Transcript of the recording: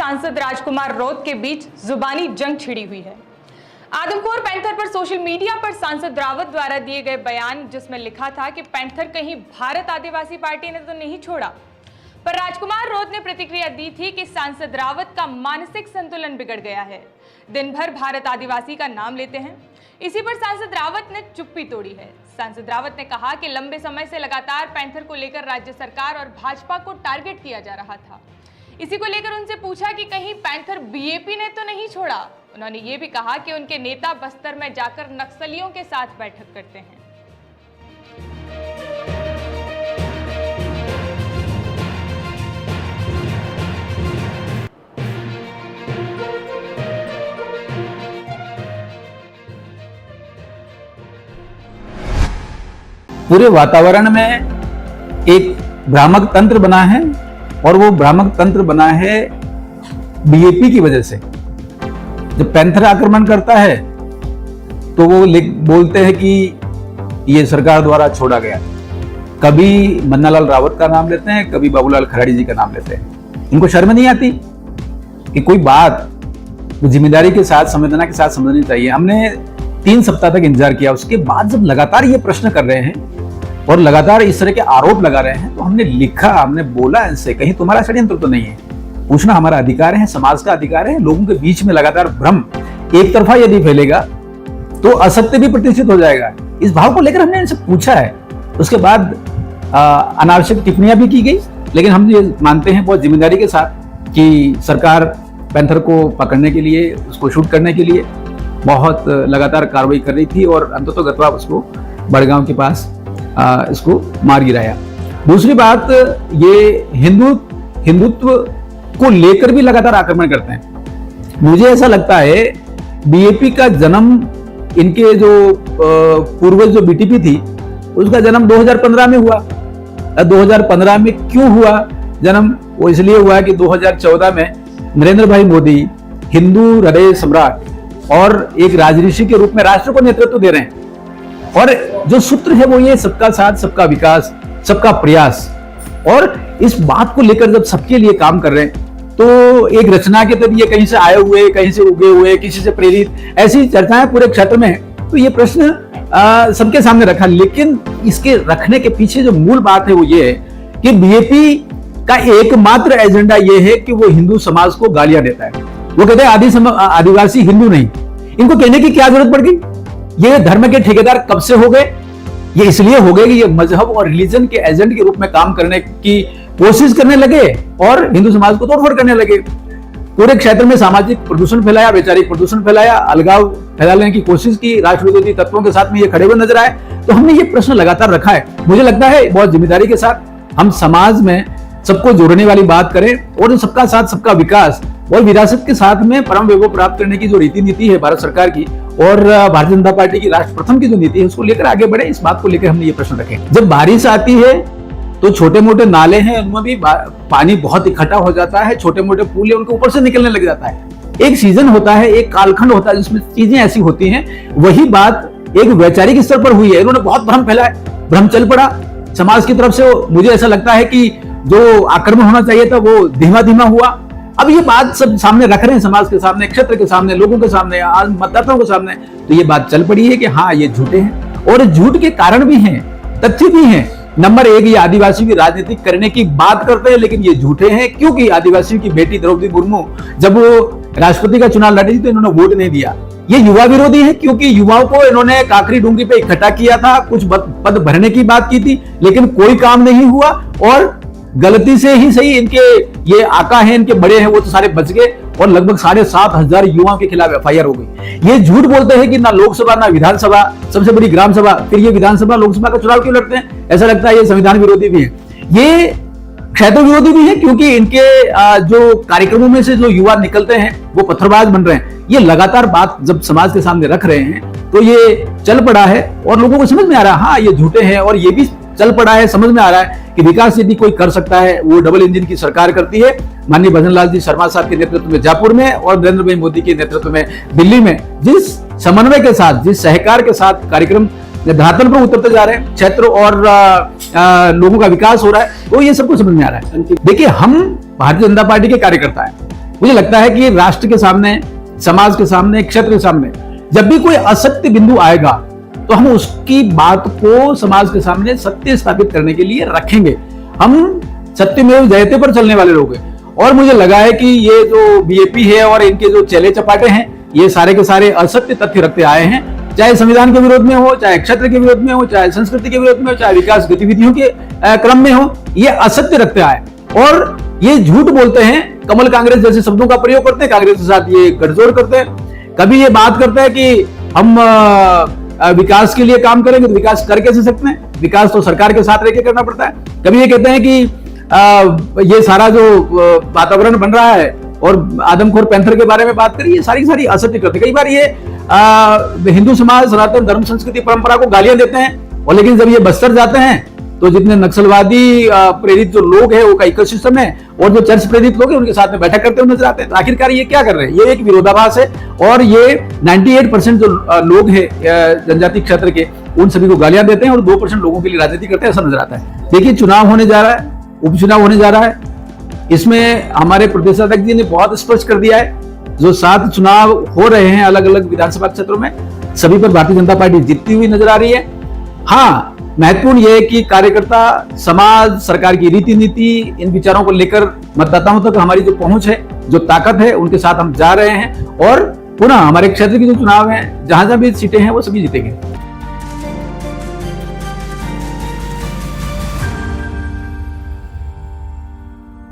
सांसद राजकुमार रौत के बीच जुबानी जंग छिड़ी हुई है। आदमखोर पैंथर पर सोशल मीडिया पर सांसद रावत द्वारा दिए गए बयान, जिसमें लिखा था कि पैंथर कहीं भारत आदिवासी पार्टी ने तो नहीं छोड़ा, पर राजकुमार रौत ने प्रतिक्रिया दी थी कि सांसद रावत का मानसिक संतुलन बिगड़ गया है, दिन भर भारत आदिवासी का नाम लेते हैं। इसी पर सांसद रावत ने चुप्पी तोड़ी है। सांसद रावत ने कहा कि लंबे समय से लगातार पैंथर को लेकर राज्य सरकार और भाजपा को टारगेट किया जा रहा था। इसी को लेकर उनसे पूछा कि कहीं पैंथर बीएपी ने तो नहीं छोड़ा। उन्होंने ये भी कहा कि उनके नेता बस्तर में जाकर नक्सलियों के साथ बैठक करते हैं। पूरे वातावरण में एक भ्रामक तंत्र बना है और वो भ्रामक तंत्र बना है बीएपी की वजह से। जब पैंथर आक्रमण करता है तो वो बोलते हैं कि ये सरकार द्वारा छोड़ा गया। कभी मन्नालाल रावत का नाम लेते हैं, कभी बाबूलाल खराड़ी जी का नाम लेते हैं। इनको शर्म नहीं आती कि कोई बात जिम्मेदारी के साथ, संवेदना के साथ समझनी चाहिए। हमने 3 सप्ताह तक इंतजार किया। उसके बाद जब लगातार ये प्रश्न कर रहे हैं और लगातार इस तरह के आरोप लगा रहे हैं, तो हमने लिखा, हमने बोला इनसे, कहीं तुम्हारा षड्यंत्र तो नहीं है। पूछना हमारा अधिकार है, समाज का अधिकार है। लोगों के बीच में लगातार भ्रम एक तरफा यदि फैलेगा तो असत्य भी प्रतिष्ठित हो जाएगा। इस भाव को लेकर हमने इनसे पूछा है। उसके बाद अनावश्यक टिप्पणियां भी की गई, लेकिन हम ये मानते हैं बहुत जिम्मेदारी के साथ कि सरकार पैंथर को पकड़ने के लिए, उसको शूट करने के लिए बहुत लगातार कार्रवाई कर रही थी और अंततोगत्वा उसको बड़गांव के पास इसको मार गिराया। दूसरी बात, ये हिंदुत्व को लेकर भी लगातार आक्रमण करते हैं। मुझे ऐसा लगता है बीएपी का जन्म, इनके जो पूर्वज जो बीटीपी थी, उसका जन्म 2015 में हुआ। 2015 में क्यों हुआ जन्म? वो इसलिए हुआ कि 2014 में नरेंद्र भाई मोदी हिंदू हृदय सम्राट और एक राजऋषि के रूप में राष्ट्र को नेतृत्व दे रहे हैं। और जो सूत्र है वो ये सबका साथ, सबका विकास, सबका प्रयास। और इस बात को लेकर जब सबके लिए काम कर रहे हैं तो एक रचना के तरीके, कहीं से आए हुए, कहीं से उगे हुए, किसी से प्रेरित, ऐसी चर्चाएं पूरे क्षेत्र में है। तो ये प्रश्न सबके सामने रखा, लेकिन इसके रखने के पीछे जो मूल बात है वो ये है कि बीएपी का एकमात्र एजेंडा ये है कि वो हिंदू समाज को गालियां देता है। वो कहते हैं आदिवासी हिंदू नहीं। इनको कहने की क्या जरूरत पड़ गई? ये धर्म के ठेकेदार कब से हो गए? ये इसलिए हो गए कि ये मजहब और रिलीजन के एजेंट के रूप में काम करने की कोशिश करने लगे और हिंदू समाज को तोड़फोड़ करने लगे। पूरे क्षेत्र में सामाजिक प्रदूषण फैलाया, वैचारिक प्रदूषण फैलाया, अलगाव फैलाने की कोशिश की, राष्ट्र विरोधी तत्वों के साथ में ये खड़े हुए नजर आए। तो हमने ये प्रश्न लगातार रखा है। मुझे लगता है बहुत जिम्मेदारी के साथ हम समाज में सबको जोड़ने वाली बात करें और सबका साथ, सबका विकास और विरासत के साथ में परम वैभव प्राप्त करने की जो रीति नीति है भारत सरकार की और भारतीय जनता पार्टी की राष्ट्र प्रथम की जो नीति है, उसको लेकर आगे बढ़े। इस बात को लेकर हमने ये प्रश्न रखे। जब बारिश आती है तो छोटे मोटे नाले हैं, उनमें भी पानी बहुत इकट्ठा हो जाता है। छोटे मोटे पुल है, उनके ऊपर से निकलने लग जाता है। एक सीजन होता है, एक कालखंड होता है जिसमें चीजें ऐसी होती हैं। वही बात एक वैचारिक स्तर पर हुई है। इन्होंने बहुत भ्रम फैलाया, भ्रम चल पड़ा समाज की तरफ से। मुझे ऐसा लगता है कि जो आक्रमण होना चाहिए था वो धीमा धीमा हुआ। अब ये बात सब सामने रख रहे हैं, समाज के सामने, क्षेत्र के सामने, लोगों के सामने, मतदाताओं के सामने। तो ये बात चल पड़ी है कि हाँ, ये झूठे हैं और झूठ के कारण भी हैं, तथ्य भी हैं। नंबर 1, ये आदिवासी की राजनीति करने की बात करते हैं, लेकिन ये झूठे हैं। क्योंकि आदिवासियों की बेटी द्रौपदी मुर्मू जब वो राष्ट्रपति का चुनाव लड़ी थी तो इन्होंने वोट नहीं दिया। ये युवा विरोधी है, क्योंकि युवाओं को इन्होंने काकरी डूंगरी पे इकट्ठा किया था, कुछ पद भरने की बात की थी, लेकिन कोई काम नहीं हुआ। और गलती से ही सही, इनके ये आका हैं, इनके बड़े हैं, वो तो सारे बच गए और लगभग 7,500 युवाओं के खिलाफ एफआईआर हो गई। ये झूठ बोलते हैं कि ना लोकसभा ना विधानसभा, सबसे बड़ी ग्राम सभा, फिर ये विधानसभा लोकसभा का चुनाव क्यों लड़ते हैं? ऐसा लगता है ये संविधान विरोधी भी है, ये क्षेत्र विरोधी भी है, क्योंकि इनके जो कार्यक्रमों में से जो युवा निकलते हैं वो पत्थरबाज बन रहे हैं। ये लगातार बात जब समाज के सामने रख रहे हैं तो ये चल पड़ा है और लोगों को समझ में आ रहा है हाँ, ये झूठे हैं। और ये भी चल पड़ा है, समझ में आ रहा है कि विकास यदि कोई कर सकता है वो डबल इंजन की सरकार करती है। माननीय भजन लाल जी शर्मा साहब के नेतृत्व में जयपुर में और नरेंद्र भाई मोदी के नेतृत्व में दिल्ली में जिस समन्वय के साथ, जिस सहकार के साथ कार्यक्रम धरातल पर उतरते जा रहे हैं, क्षेत्र और लोगों का विकास हो रहा है, तो ये सबको समझ में आ रहा है। देखिए, हम भारतीय जनता पार्टी के कार्यकर्ता हैं मुझे लगता है कि राष्ट्र के सामने, समाज के सामने, क्षेत्र के सामने जब भी कोई असत्य बिंदु आएगा तो हम उसकी बात को समाज के सामने सत्य स्थापित करने के लिए रखेंगे। हम सत्यमेव जयते पर चलने वाले लोग हैं। और मुझे लगा है कि ये जो बीएपी है और इनके जो चेले चपाटे हैं, ये सारे के सारे असत्य तथ्य रखते आए हैं, चाहे संविधान के विरोध में हो, चाहे क्षेत्र के विरोध में हो, चाहे संस्कृति के विरोध में हो, चाहे विकास गतिविधियों के क्रम में हो, ये असत्य रखते आए और ये झूठ बोलते हैं। कमल कांग्रेस जैसे शब्दों का प्रयोग करते हैं, कांग्रेस के साथ ये गठजोड़ करते हैं। कभी ये बात करता है कि हम विकास के लिए काम करेंगे, तो विकास कर कैसे सकते हैं? विकास तो सरकार के साथ रहकर करना पड़ता है। कभी ये कहते हैं कि ये सारा जो वातावरण बन रहा है और आदमखोर पैंथर के बारे में बात करिए, ये सारी सारी असत्य करते हैं। कई बार ये हिंदू समाज, सनातन धर्म, संस्कृति, परंपरा को गालियां देते हैं, और लेकिन जब ये बस्तर जाते हैं तो जितने नक्सलवादी प्रेरित जो लोग हैं, वो का इकोसिस्टम है, और जो चर्च प्रेरित लोग हैं उनके साथ में बैठक करते हुए नजर आते हैं। तो आखिरकार ये क्या कर रहे हैं? ये एक विरोधाभास है। और ये 98% जो लोग हैं जनजाति क्षेत्र के, उन सभी को गालियां देते हैं और 2% लोगों के लिए राजनीति करते हैं, ऐसा नजर आता है। देखिए, चुनाव होने जा रहा है, उपचुनाव होने जा रहा है। इसमें हमारे प्रदेशाध्यक्ष जी ने बहुत स्पष्ट कर दिया है, जो 7 चुनाव हो रहे हैं अलग अलग विधानसभा क्षेत्रों में, सभी पर भारतीय जनता पार्टी जीतती हुई नजर आ रही है। हाँ, महत्वपूर्ण यह है कि कार्यकर्ता, समाज, सरकार की रीति नीति, इन विचारों को लेकर मतदाताओं तक हमारी जो पहुंच है, जो ताकत है, उनके साथ हम जा रहे हैं और पुनः हमारे क्षेत्र के जो चुनाव है, जहां जहां भी सीटें हैं, वो सभी जीतेंगे।